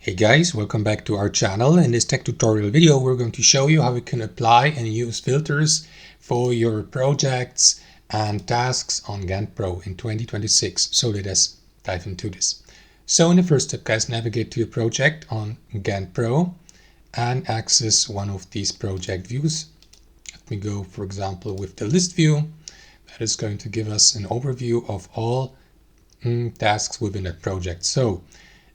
Hey guys, welcome back to our channel. In this tech tutorial video, we're going to show you how you can apply and use filters for your projects and tasks on GanttPro in 2026. So let us dive into this. So in the first step, guys, navigate to your project on GanttPro and access one of these project views. Let me go, for example, with the list view. That is going to give us an overview of all tasks within that project. So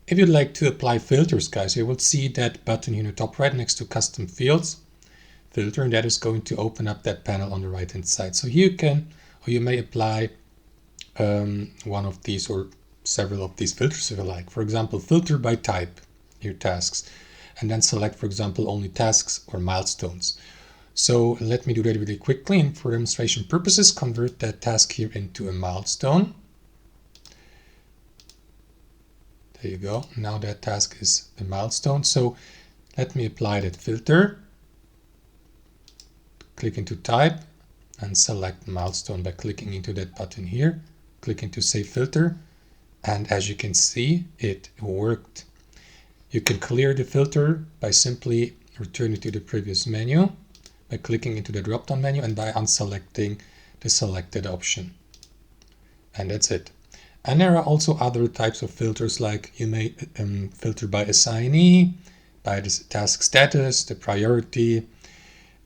if you'd like to apply filters, guys, you will see that button here in the top right next to custom fields filter, and that is going to open up that panel on the right hand side. So here you can, or you may apply one of these or several of these filters if you like. For example, filter by type your tasks, and then select, for example, only tasks or milestones. So let me do that really quickly, and for demonstration purposes, convert that task here into a milestone. There you go. Now that task is a milestone. So let me apply that filter. Click into type and select milestone by clicking into that button here. Click into save filter. And as you can see, it worked. You can clear the filter by simply returning to the previous menu, by clicking into the drop-down menu and by unselecting the selected option. And that's it. And there are also other types of filters, like you may filter by assignee, by the task status, the priority,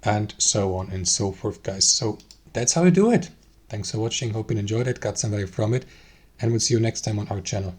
and so on and so forth, guys. So that's how you do it. Thanks for watching. Hope you enjoyed it, got some value from it, and we'll see you next time on our channel.